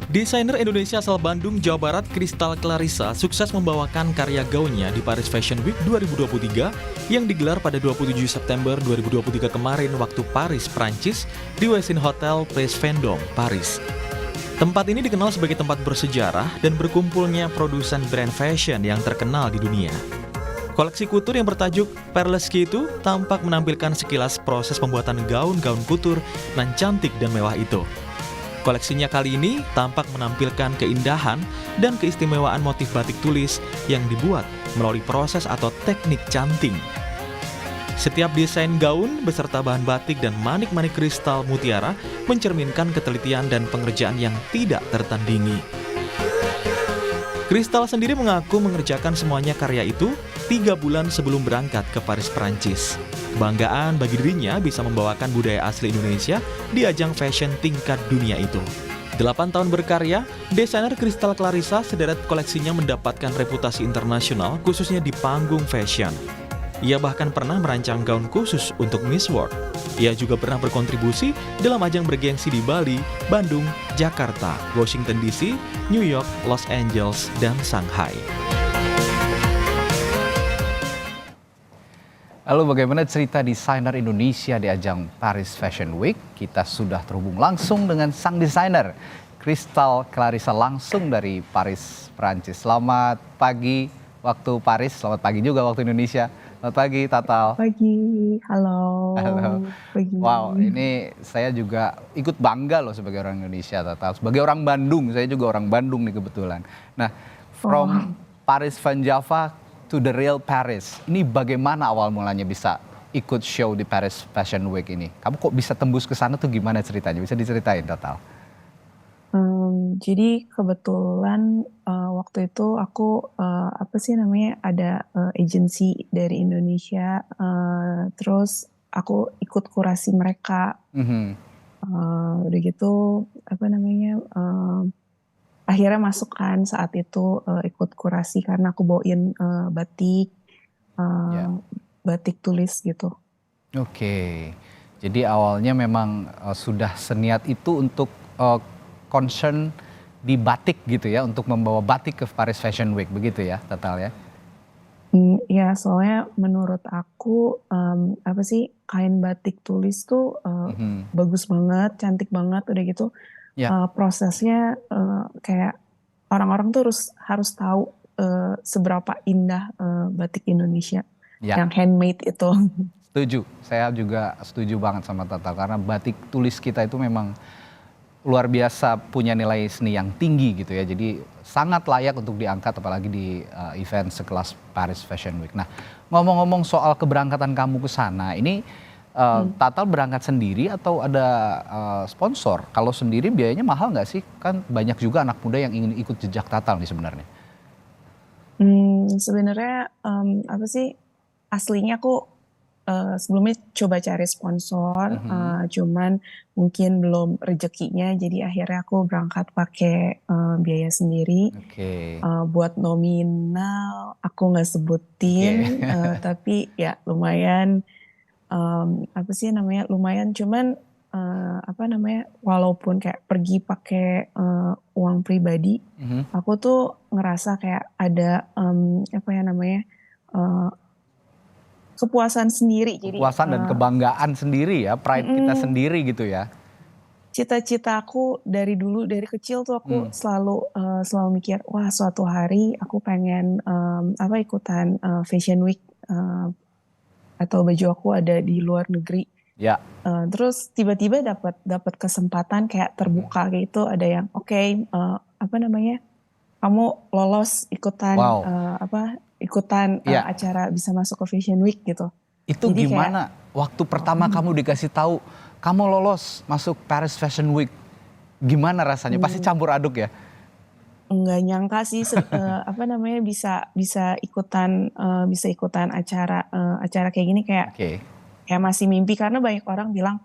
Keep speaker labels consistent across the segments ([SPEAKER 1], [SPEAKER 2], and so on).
[SPEAKER 1] Desainer Indonesia asal Bandung, Jawa Barat, Kristal Clarissa sukses membawakan karya gaunnya di Paris Fashion Week 2023 yang digelar pada 27 September 2023 kemarin waktu Paris, Prancis di Westin Hotel Place Vendôme, Paris. Tempat ini dikenal sebagai tempat bersejarah dan berkumpulnya produsen brand fashion yang terkenal di dunia. Koleksi kutur yang bertajuk Perleski itu tampak menampilkan sekilas proses pembuatan gaun-gaun kutur nan cantik dan mewah itu. Koleksinya kali ini tampak menampilkan keindahan dan keistimewaan motif batik tulis yang dibuat melalui proses atau teknik canting. Setiap desain gaun beserta bahan batik dan manik-manik kristal mutiara mencerminkan ketelitian dan pengerjaan yang tidak tertandingi. Kristal sendiri mengaku mengerjakan semuanya karya itu 3 bulan sebelum berangkat ke Paris, Prancis. Kebanggaan bagi dirinya bisa membawakan budaya asli Indonesia di ajang fashion tingkat dunia itu. 8 tahun berkarya, desainer Kristal Clarissa sederet koleksinya mendapatkan reputasi internasional khususnya di panggung fashion. Ia bahkan pernah merancang gaun khusus untuk Miss World. Ia juga pernah berkontribusi dalam ajang bergengsi di Bali, Bandung, Jakarta, Washington DC, New York, Los Angeles, dan Shanghai.
[SPEAKER 2] Lalu bagaimana cerita desainer Indonesia di ajang Paris Fashion Week? Kita sudah terhubung langsung dengan sang desainer, Kristal Clarissa langsung dari Paris, Prancis. Selamat pagi waktu Paris, selamat pagi juga waktu Indonesia. Selamat pagi, Tatal.
[SPEAKER 3] Pagi, halo.
[SPEAKER 2] Halo.
[SPEAKER 3] Pagi.
[SPEAKER 2] Wow, ini saya juga ikut bangga loh sebagai orang Indonesia, Tatal. Sebagai orang Bandung, saya juga orang Bandung nih kebetulan. Nah, from Paris Van Java to the real Paris. Ini bagaimana awal mulanya bisa ikut show di Paris Fashion Week ini? Kamu kok bisa tembus ke sana tuh gimana ceritanya? Bisa diceritain, Tatal?
[SPEAKER 3] Jadi kebetulan waktu itu aku ada agensi dari Indonesia, terus aku ikut kurasi mereka. Udah gitu akhirnya masuk kan saat itu ikut kurasi karena aku bawain batik batik tulis gitu.
[SPEAKER 2] Oke, jadi awalnya memang sudah seniat itu untuk concern di batik gitu ya, untuk membawa batik ke Paris Fashion Week, begitu ya, Tatal ya?
[SPEAKER 3] Ya, soalnya menurut aku kain batik tulis tuh bagus banget, cantik banget, udah gitu prosesnya kayak orang-orang tuh harus tahu seberapa indah batik Indonesia yang handmade itu.
[SPEAKER 2] Setuju, saya juga setuju banget sama Tatal karena batik tulis kita itu memang luar biasa, punya nilai seni yang tinggi gitu ya. Jadi sangat layak untuk diangkat apalagi di event sekelas Paris Fashion Week. Nah, ngomong-ngomong soal keberangkatan kamu ke sana, ini Tatal berangkat sendiri atau ada sponsor? Kalau sendiri biayanya mahal nggak sih? Kan banyak juga anak muda yang ingin ikut jejak Tatal nih sebenarnya.
[SPEAKER 3] Sebenarnya aslinya aku sebelumnya coba cari sponsor, cuman mungkin belum rezekinya, jadi akhirnya aku berangkat pakai biaya sendiri. Buat nominal aku nggak sebutin, tapi ya lumayan, lumayan. Cuman walaupun kayak pergi pakai uang pribadi, aku tuh ngerasa kayak ada kepuasan sendiri.
[SPEAKER 2] Kepuasan dan kebanggaan sendiri ya, pride kita sendiri gitu ya.
[SPEAKER 3] Cita-cita aku dari dulu, dari kecil tuh aku selalu mikir, wah suatu hari aku pengen ikutan Fashion Week atau baju aku ada di luar negeri. Terus tiba-tiba dapat kesempatan kayak terbuka gitu, ada yang kamu lolos ikutan acara bisa masuk ke Fashion Week gitu.
[SPEAKER 2] Itu jadi gimana waktu pertama kamu dikasih tahu kamu lolos masuk Paris Fashion Week? Gimana rasanya? Pasti campur aduk ya?
[SPEAKER 3] Nggak nyangka sih bisa ikutan acara kayak gini, kayak masih mimpi karena banyak orang bilang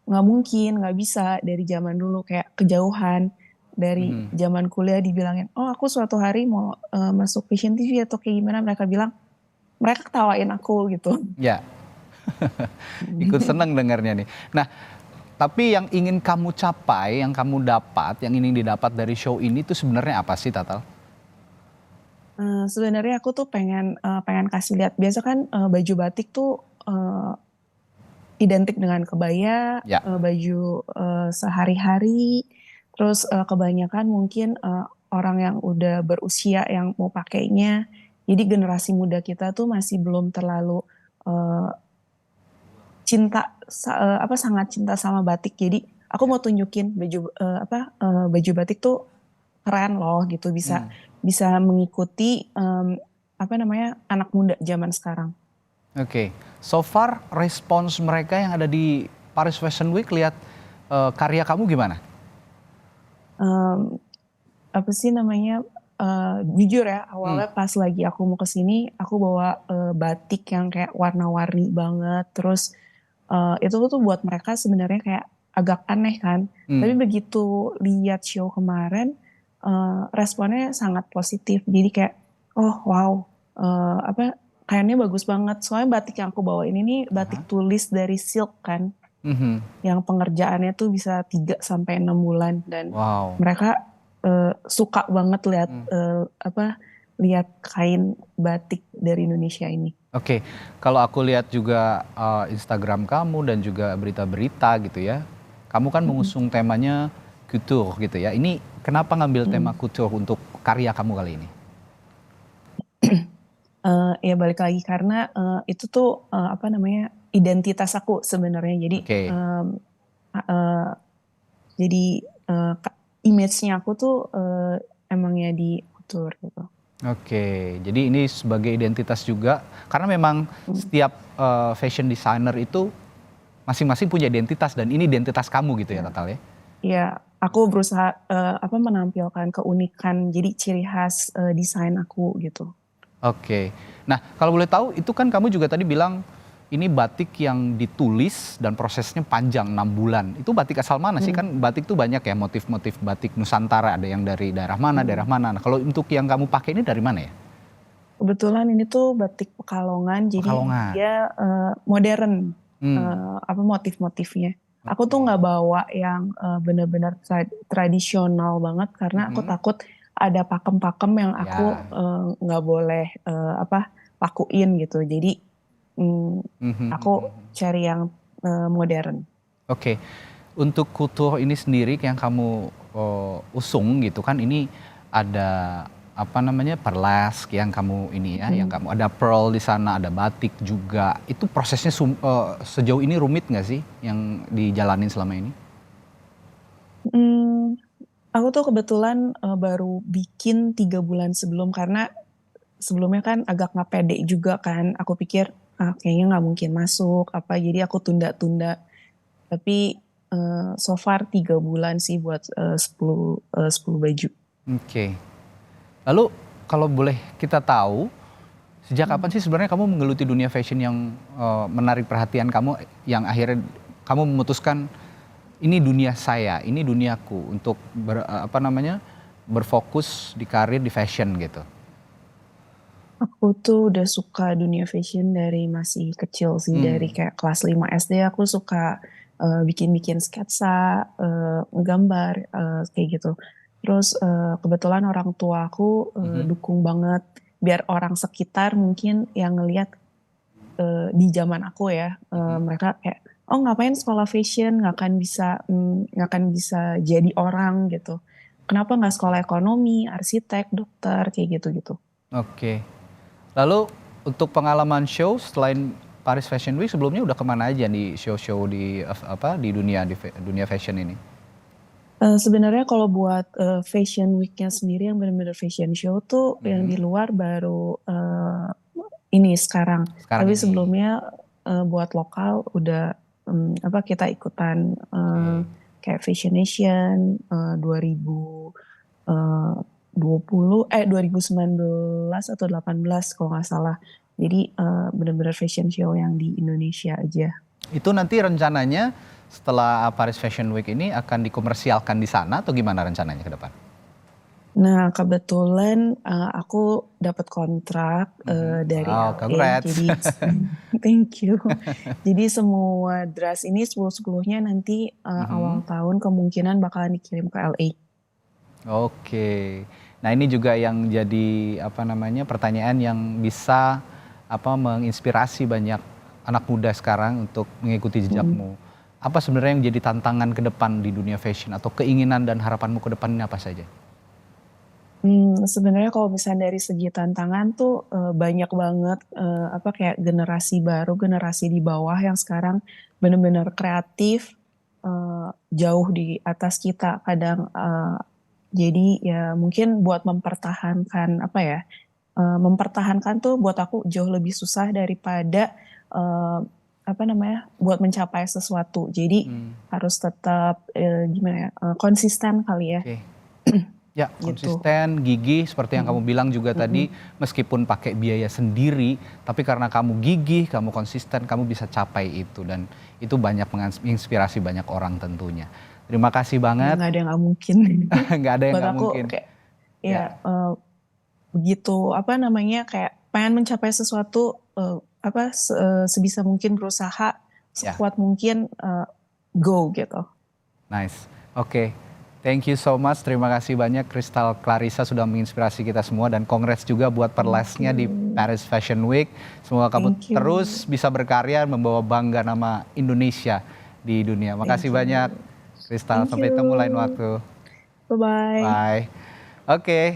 [SPEAKER 3] nggak mungkin, nggak bisa, dari zaman dulu kayak kejauhan. Dari zaman kuliah dibilangin, oh aku suatu hari mau masuk Fashion TV atau kayak gimana, mereka bilang, mereka ketawain aku gitu.
[SPEAKER 2] Ya, ikut seneng dengarnya nih. Nah, Tapi yang ingin kamu capai, yang kamu dapat, yang ingin didapat dari show ini tuh sebenarnya apa sih, Tatal?
[SPEAKER 3] Sebenarnya aku tuh pengen kasih lihat, biasa kan, baju batik tuh, identik dengan kebaya,
[SPEAKER 2] Ya.
[SPEAKER 3] baju, sehari-hari, terus, kebanyakan mungkin, orang yang udah berusia yang mau pakainya. Jadi generasi muda kita tuh masih belum terlalu, eee, sangat cinta sama batik. Jadi aku mau tunjukin baju batik tuh keren loh gitu,
[SPEAKER 2] Hmm.
[SPEAKER 3] bisa mengikuti, anak muda zaman sekarang.
[SPEAKER 2] Oke, so far respons mereka yang ada di Paris Fashion Week lihat karya kamu gimana?
[SPEAKER 3] Mmm, apa sih namanya, jujur ya
[SPEAKER 2] Hmm.
[SPEAKER 3] awalnya pas lagi aku mau ke sini, aku bawa, batik yang kayak warna-warni banget, terus, itu tuh buat mereka sebenarnya kayak agak aneh kan. Tapi
[SPEAKER 2] Hmm.
[SPEAKER 3] begitu lihat show kemarin, responnya sangat positif. Jadi kayak, "Oh wow, kainnya bagus banget." Soalnya batik yang aku bawa ini nih batik
[SPEAKER 2] Aha.
[SPEAKER 3] tulis dari silk kan.
[SPEAKER 2] Mhm.
[SPEAKER 3] Yang pengerjaannya tuh bisa 3 sampai 6 bulan dan
[SPEAKER 2] Wow.
[SPEAKER 3] mereka, suka banget lihat,
[SPEAKER 2] Hmm.
[SPEAKER 3] lihat kain batik dari Indonesia ini.
[SPEAKER 2] Oke, kalau aku lihat juga Instagram kamu dan juga berita-berita gitu ya, kamu kan
[SPEAKER 3] Mhm,
[SPEAKER 2] mengusung temanya couture gitu ya. Ini kenapa ngambil tema
[SPEAKER 3] mhm.
[SPEAKER 2] couture untuk karya kamu kali ini?
[SPEAKER 3] Ya balik lagi karena, itu tuh, identitas aku sebenarnya. Jadi,
[SPEAKER 2] Oke.
[SPEAKER 3] eee, jadi, image-nya aku tuh, emangnya di couture gitu.
[SPEAKER 2] Oke, jadi ini sebagai identitas juga, karena memang
[SPEAKER 3] Mhm.
[SPEAKER 2] setiap fashion designer itu masing-masing punya identitas dan ini identitas kamu gitu ya,
[SPEAKER 3] Iya.
[SPEAKER 2] Tatal ya?
[SPEAKER 3] Iya, aku berusaha, menampilkan keunikan, jadi ciri khas, desain aku gitu.
[SPEAKER 2] Oke. Nah, kalau boleh tahu itu kan kamu juga tadi bilang ini batik yang ditulis dan prosesnya panjang 6 bulan. Itu batik asal mana sih?
[SPEAKER 3] Mhm,
[SPEAKER 2] Kan batik tuh banyak ya motif-motif batik Nusantara, ada yang dari daerah mana, daerah
[SPEAKER 3] mhm.
[SPEAKER 2] mana. Nah, kalau untuk yang kamu pakai ini dari mana ya?
[SPEAKER 3] Kebetulan ini tuh batik Pekalongan, jadi
[SPEAKER 2] Pekalongan.
[SPEAKER 3] dia, modern,
[SPEAKER 2] Hmm.
[SPEAKER 3] motif-motifnya. Aku tuh
[SPEAKER 2] Oke.
[SPEAKER 3] nggak bawa yang, bener-bener tradisional banget karena aku
[SPEAKER 2] Mhm.
[SPEAKER 3] takut ada pakem-pakem yang aku,
[SPEAKER 2] Ya.
[SPEAKER 3] nggak boleh, pakuin gitu. Jadi, mmm,
[SPEAKER 2] Mhm,
[SPEAKER 3] aku
[SPEAKER 2] mhm.
[SPEAKER 3] cari yang, modern.
[SPEAKER 2] Oke. Untuk kultur ini sendiri yang kamu usung gitu kan, ini ada apa namanya, perles yang kamu ini ya, yang
[SPEAKER 3] Mhm.
[SPEAKER 2] kamu ada pearl di sana, ada batik juga. Itu prosesnya sejauh ini rumit nggak sih yang dijalanin selama ini?
[SPEAKER 3] Mmm, aku tuh kebetulan, baru bikin 3 bulan sebelum karena sebelumnya kan agak nggak pede juga kan, aku pikir, "Ah, kayaknya nggak mungkin masuk," jadi aku tunda-tunda. Tapi, so far 3 bulan sih buat, 10 baju.
[SPEAKER 2] Oke. Lalu kalau boleh kita tahu, sejak kapan
[SPEAKER 3] Mhm.
[SPEAKER 2] sih sebenarnya kamu menggeluti dunia fashion yang menarik perhatian kamu, yang akhirnya kamu memutuskan ini dunia saya, ini duniaku untuk berfokus di karir di fashion gitu?
[SPEAKER 3] Aku tuh udah suka dunia fashion dari masih kecil sih, dari
[SPEAKER 2] Hmm.
[SPEAKER 3] kayak kelas 5 SD aku suka, bikin-bikin sketsa, ngegambar, kayak gitu. Terus, kebetulan orang tua aku,
[SPEAKER 2] Mhm.
[SPEAKER 3] dukung banget, biar orang sekitar mungkin yang ngelihat, di zaman aku ya,
[SPEAKER 2] Mhm.
[SPEAKER 3] mereka kayak, "Oh ngapain sekolah fashion, nggak akan bisa jadi orang," gitu. "Kenapa nggak sekolah ekonomi, arsitek, dokter," kayak gitu-gitu.
[SPEAKER 2] Oke. Lalu untuk pengalaman show selain Paris Fashion Week sebelumnya udah kemana aja nih show-show di di dunia fashion ini?
[SPEAKER 3] Sebenarnya kalau buat, Fashion Week-nya sendiri yang bener-bener fashion show tuh yang di
[SPEAKER 2] Mhm.
[SPEAKER 3] luar baru, ini sekarang.
[SPEAKER 2] Sekarang
[SPEAKER 3] Tapi
[SPEAKER 2] ini.
[SPEAKER 3] sebelumnya, buat lokal udah, kita ikutan,
[SPEAKER 2] Oke.
[SPEAKER 3] kayak Fashion Nation, 2019 atau 18 kalau nggak salah. Jadi, bener-bener fashion show yang di Indonesia aja.
[SPEAKER 2] Itu nanti rencananya setelah Paris Fashion Week ini akan dikomersialkan di sana atau gimana rencananya ke depan?
[SPEAKER 3] Nah, kebetulan aku dapat kontrak dari
[SPEAKER 2] Wow,
[SPEAKER 3] LA,
[SPEAKER 2] congrats.
[SPEAKER 3] jadi thank you. Jadi semua dress ini 10-10-nya nanti awal tahun kemungkinan bakalan dikirim ke LA.
[SPEAKER 2] Oke. Nah, ini juga yang jadi apa namanya pertanyaan yang bisa menginspirasi banyak anak muda sekarang untuk mengikuti jejakmu. Apa sebenarnya yang jadi tantangan ke depan di dunia fashion atau keinginan dan harapanmu ke depan ini apa saja?
[SPEAKER 3] Sebenarnya kalau misalnya dari segi tantangan tuh banyak banget kayak generasi baru, generasi di bawah yang sekarang benar-benar kreatif, jauh di atas kita kadang. Jadi ya mungkin buat mempertahankan mempertahankan tuh buat aku jauh lebih susah daripada buat mencapai sesuatu. Jadi harus tetap konsisten kali ya.
[SPEAKER 2] Oke. Ya,
[SPEAKER 3] Gitu.
[SPEAKER 2] konsisten, gigih, seperti yang kamu bilang juga tadi, meskipun pakai biaya sendiri, tapi karena kamu gigih, kamu konsisten, kamu bisa capai itu. Dan itu banyak menginspirasi banyak orang tentunya. Terima kasih banget.
[SPEAKER 3] Nggak ada yang nggak mungkin.
[SPEAKER 2] Nggak ada yang
[SPEAKER 3] Buat
[SPEAKER 2] nggak
[SPEAKER 3] aku
[SPEAKER 2] mungkin.
[SPEAKER 3] kayak
[SPEAKER 2] Ya.
[SPEAKER 3] begitu kayak pengen mencapai sesuatu sebisa mungkin berusaha
[SPEAKER 2] Ya.
[SPEAKER 3] sekuat mungkin go gitu.
[SPEAKER 2] Nice. Oke. Thank you so much. Terima kasih banyak Crystal Clarissa sudah menginspirasi kita semua dan congrats juga buat perlesnya di Paris Fashion Week. Semoga kamu
[SPEAKER 3] Thank you.
[SPEAKER 2] terus bisa berkarya membawa bangga nama Indonesia di dunia. Makasih
[SPEAKER 3] you.
[SPEAKER 2] banyak Crystal.
[SPEAKER 3] Thank
[SPEAKER 2] Sampai ketemu
[SPEAKER 3] you.
[SPEAKER 2] lain waktu.
[SPEAKER 3] Bye-bye.
[SPEAKER 2] Bye. Oke.